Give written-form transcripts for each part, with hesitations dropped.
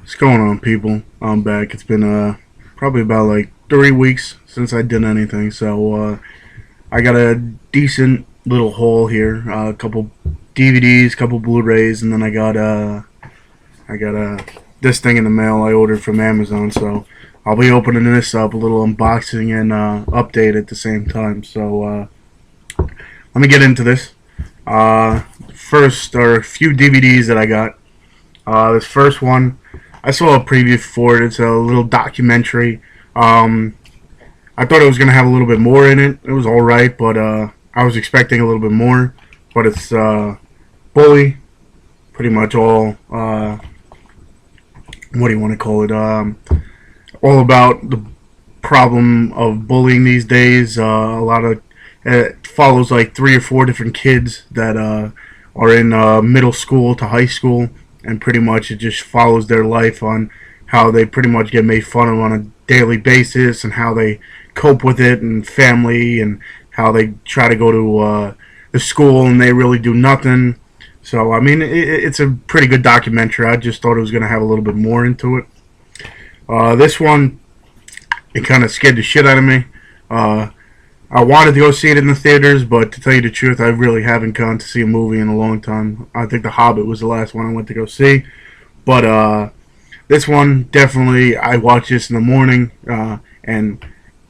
What's going on, people? I'm back. It's been probably about like 3 weeks since I did anything, so I got a decent little haul here. A couple DVDs, couple Blu-rays, and then I got this thing in the mail I ordered from Amazon. So I'll be opening this up, a little unboxing and update at the same time. So let me get into this. First, there are a few DVDs that I got. This first one, I saw a preview for it. It's a little documentary. I thought it was gonna have a little bit more in it. It was all right, but I was expecting a little bit more. But it's Bully, pretty much all. What do you want to call it? All about the problem of bullying these days. A lot of it follows like 3 or 4 different kids that are in middle school to high school, and pretty much it just follows their life on how they pretty much get made fun of on a daily basis and how they cope with it, and family, and how they try to go to the school and they really do nothing. So I mean, it's a pretty good documentary. I just thought it was going to have a little bit more into it. This one, it kind of scared the shit out of me. I wanted to go see it in the theaters, but to tell you the truth, I really haven't gone to see a movie in a long time. I think The Hobbit was the last one I went to go see. But this one, definitely, I watched this in the morning, and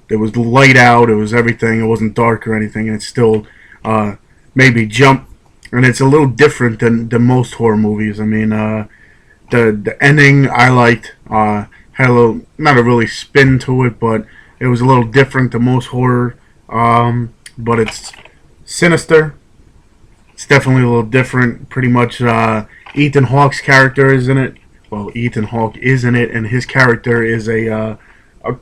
it was light out, it was everything, it wasn't dark or anything, and it still made me jump. And it's a little different than most horror movies. I mean, the ending I liked, had a little, not a really spin to it, but it was a little different than most horror. But it's sinister. It's definitely a little different. Pretty much, Ethan Hawke's character is in it. Well, Ethan Hawke is in it, and his character is a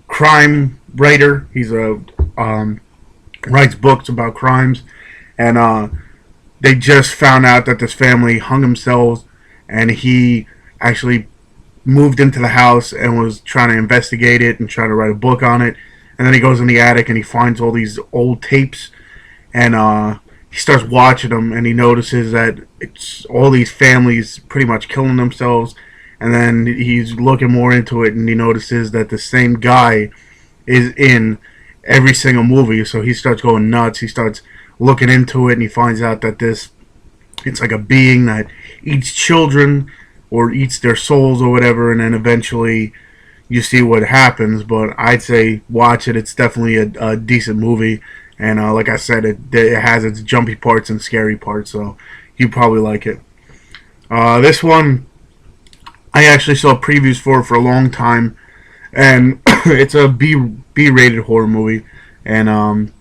crime writer. He's a writes books about crimes, and they just found out that this family hung themselves, and he actually moved into the house and was trying to investigate it and try to write a book on it. And then he goes in the attic and he finds all these old tapes, and he starts watching them, and he notices that it's all these families pretty much killing themselves. And then he's looking more into it, and he notices that the same guy is in every single movie. So he starts going nuts. He starts looking into it, and he finds out that it's like a being that eats children or eats their souls or whatever, and then eventually you see what happens. But I'd say watch it. It's definitely a decent movie, and like I said, it has its jumpy parts and scary parts, so you probably like it. This one, I actually saw previews for a long time, and it's a B-rated horror movie, and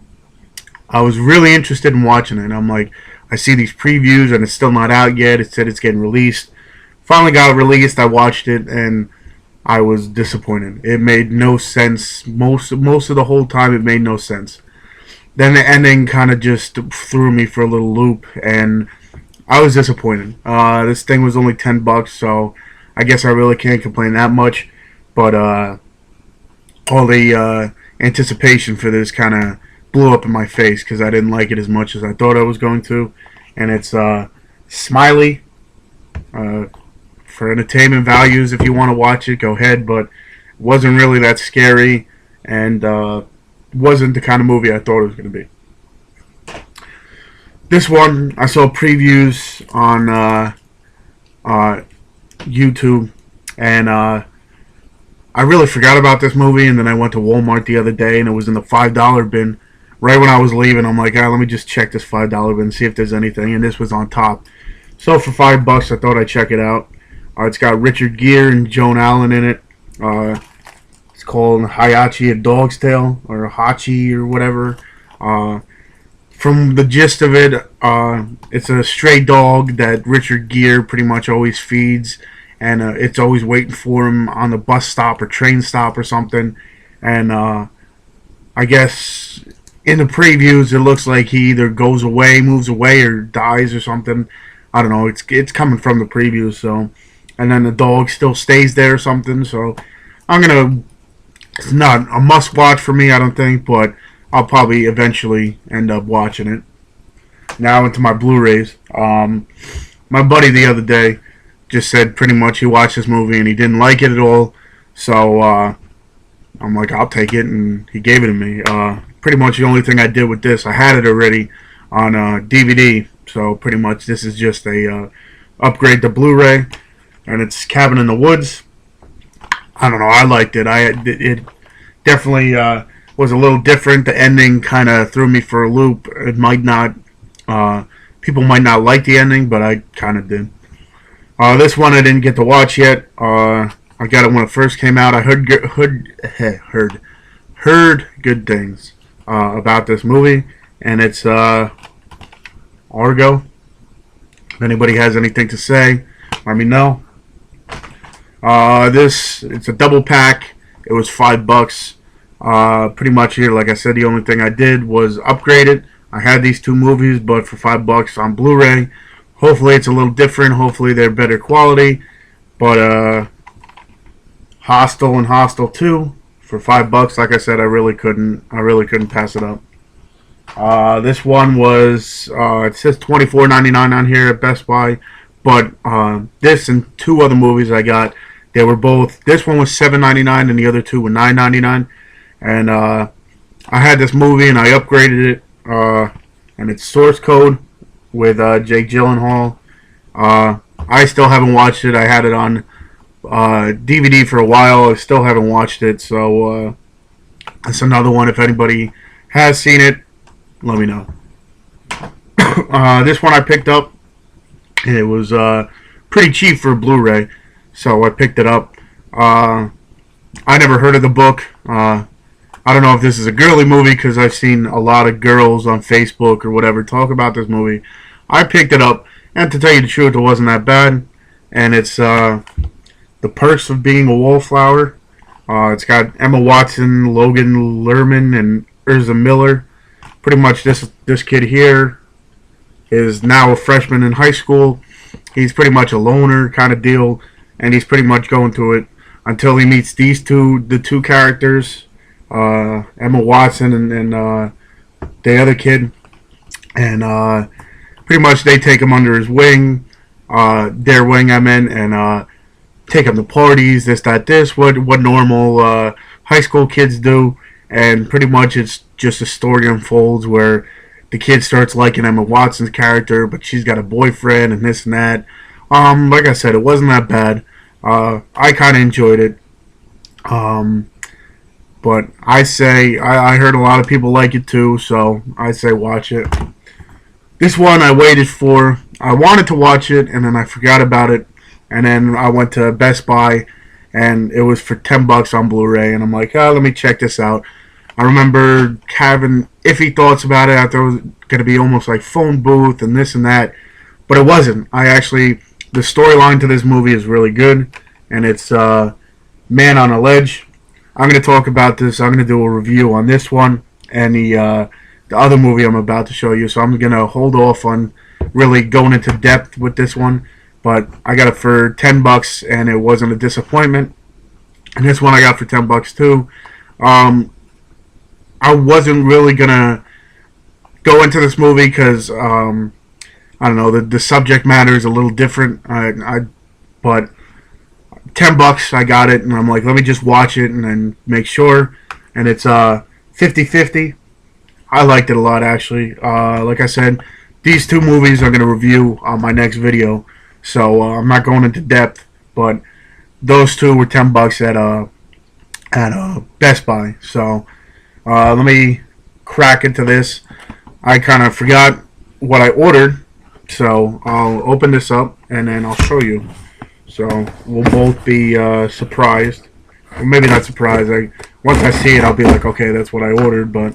I was really interested in watching it. I'm like, I see these previews and it's still not out yet. It said it's getting released. Finally got released. I watched it and I was disappointed. It made no sense. Most of the whole time, it made no sense. Then the ending kind of just threw me for a little loop, and I was disappointed. This thing was only $10, so I guess I really can't complain that much. But all the anticipation for this kind of blew up in my face because I didn't like it as much as I thought I was going to. And it's Smiley. For entertainment values, if you want to watch it, go ahead. But it wasn't really that scary, and wasn't the kind of movie I thought it was going to be. This one, I saw previews on YouTube, and I really forgot about this movie. And then I went to Walmart the other day, and it was in the $5 bin. Right when I was leaving, I'm like, let me just check this $5 bin, see if there's anything. And this was on top. So for $5, I thought I'd check it out. It's got Richard Gere and Joan Allen in it. It's called Hayachi, a Dog's Tale, or Hachi, or whatever. From the gist of it, it's a stray dog that Richard Gere pretty much always feeds, and it's always waiting for him on the bus stop or train stop or something. And I guess in the previews, it looks like he either goes away, moves away, or dies or something. I don't know. It's coming from the previews, so. And then the dog still stays there or something. So it's not a must watch for me, I don't think, but I'll probably eventually end up watching it. Now into my Blu-rays. My buddy the other day just said pretty much he watched this movie and he didn't like it at all. So I'm like, I'll take it, and he gave it to me. Pretty much the only thing I did with this, I had it already on DVD. So pretty much this is just a upgrade to Blu-ray, and it's Cabin in the Woods. I don't know, I liked it. It definitely was a little different. The ending kind of threw me for a loop. It might not, people might not like the ending, but I kind of did. This one I didn't get to watch yet. I got it when it first came out. I heard good things about this movie, and it's Argo. If anybody has anything to say, let me know. It's a double pack. It was $5. Pretty much here, like I said, the only thing I did was upgrade it. I had these two movies, but for $5 on Blu-ray. Hopefully it's a little different. Hopefully they're better quality. But Hostel and Hostel 2 for $5. Like I said, I really couldn't pass it up. This one was it says $24.99 on here at Best Buy, but this and two other movies I got, they were both. This one was $7.99 and the other two were $9.99. And I had this movie and I upgraded it, and it's Source Code with Jake Gyllenhaal. I still haven't watched it. I had it on DVD for a while. I still haven't watched it, so it's another one. If anybody has seen it, let me know. This one I picked up. It was pretty cheap for Blu-ray, so I picked it up. I never heard of the book. I don't know if this is a girly movie because I've seen a lot of girls on Facebook or whatever talk about this movie. I picked it up, and to tell you the truth, it wasn't that bad. And it's The Perks of Being a Wallflower. It's got Emma Watson, Logan Lerman, and Urza Miller. Pretty much this kid here is now a freshman in high school. He's pretty much a loner kind of deal, and he's pretty much going through it until he meets the two characters, Emma Watson and the other kid, and pretty much they take him under his wing, their wing I mean, and take him to parties, this, that, this, what normal high school kids do, and pretty much it's just a story unfolds where the kid starts liking Emma Watson's character, but she's got a boyfriend and this and that. Like I said, it wasn't that bad. I kind of enjoyed it. But I say, I heard a lot of people like it too, so I say watch it. This one I waited for. I wanted to watch it, and then I forgot about it. And then I went to Best Buy, and it was for $10 on Blu-ray. And I'm like, oh, let me check this out. I remember having iffy thoughts about it. I thought it was going to be almost like phone booth and this and that. But it wasn't. The storyline to this movie is really good. And it's Man on a Ledge. I'm going to talk about this. I'm going to do a review on this one and the other movie I'm about to show you. So I'm going to hold off on really going into depth with this one. But I got it for $10 and it wasn't a disappointment. And this one I got for $10 too. I wasn't really going to go into this movie because, I don't know, the subject matter is a little different. But $10 I got it, and I'm like, let me just watch it and then make sure. And it's 50-50. I liked it a lot, actually. Like I said, these two movies I'm going to review on my next video. So I'm not going into depth, but those two were $10 at Best Buy. So let me crack into this. I kind of forgot what I ordered, so I'll open this up and then I'll show you. So we'll both be surprised. Or maybe not surprised. Once I see it, I'll be like, okay, that's what I ordered, but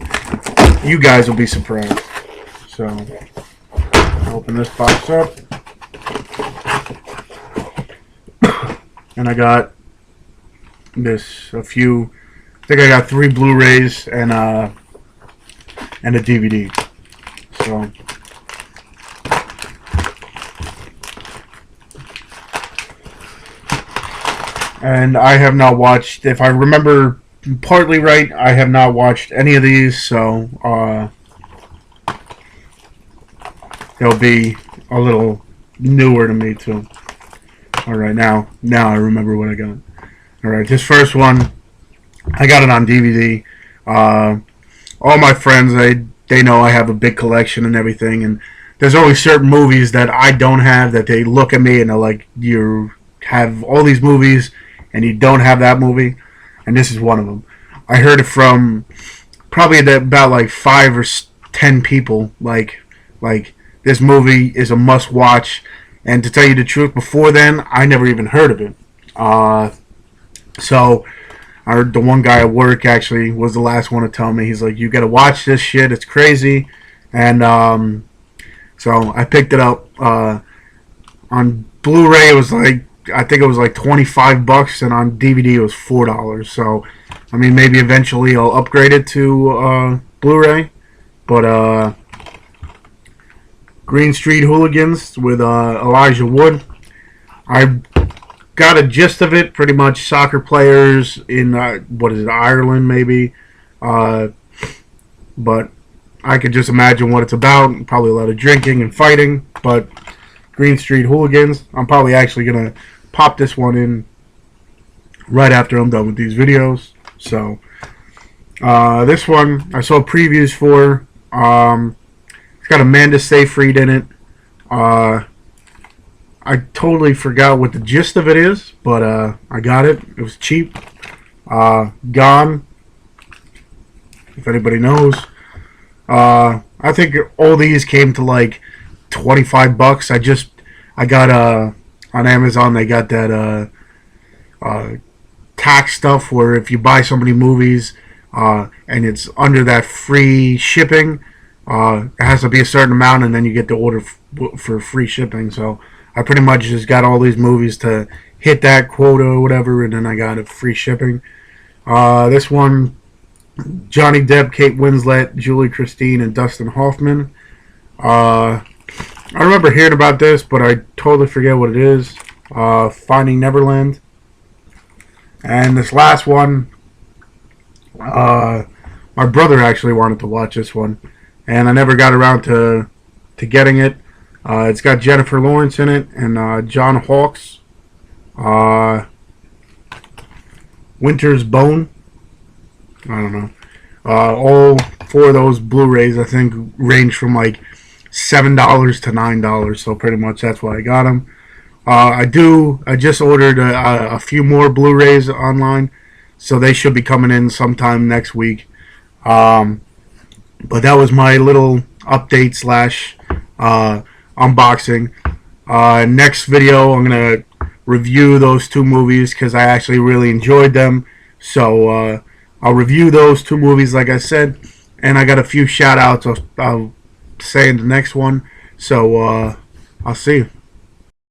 you guys will be surprised. So I'll open this box up. And I got I think I got 3 Blu-rays and a DVD. So and I have not watched, if I remember partly right, I have not watched any of these, so they'll be a little newer to me too. All right, now I remember what I got. All right, this first one, I got it on DVD. All my friends, they know I have a big collection and everything, and there's always certain movies that I don't have that they look at me and they're like, you have all these movies and you don't have that movie, and this is one of them. I heard it from probably about like 5 or 10 people. Like this movie is a must watch, and to tell you the truth, before then I never even heard of it. So the one guy at work actually was the last one to tell me. He's like, "You gotta watch this shit. It's crazy." And so I picked it up on Blu-ray. It was like, I think it was like $25, and on DVD it was $4. So I mean, maybe eventually I'll upgrade it to Blu-ray. But Green Street Hooligans with Elijah Wood. I got a gist of it. Pretty much soccer players in Ireland maybe. But I could just imagine what it's about. Probably a lot of drinking and fighting. But Green Street Hooligans. I'm probably actually gonna pop this one in right after I'm done with these videos. So this one I saw previews for. It's got Amanda Seyfried in it. I totally forgot what the gist of it is, but I got it. It was cheap. Gone, if anybody knows. I think all these came to like $25. I got on Amazon. They got that tax stuff where if you buy so many movies and it's under that free shipping, it has to be a certain amount, and then you get the order for free shipping. So I pretty much just got all these movies to hit that quota or whatever, and then I got it free shipping. This one, Johnny Depp, Kate Winslet, Julie Christine, and Dustin Hoffman. I remember hearing about this, but I totally forget what it is. Finding Neverland. And this last one, my brother actually wanted to watch this one, and I never got around to getting it. It's got Jennifer Lawrence in it and John Hawkes. Winter's Bone. I don't know. All 4 of those Blu-rays, I think, range from like $7 to $9. So pretty much that's why I got them. I just ordered a few more Blu-rays online, so they should be coming in sometime next week. But that was my little update slash unboxing. Next video, I'm gonna review those 2 movies because I actually really enjoyed them. So I'll review those 2 movies, like I said, and I got a few shout outs I'll say in the next one. So I'll see you.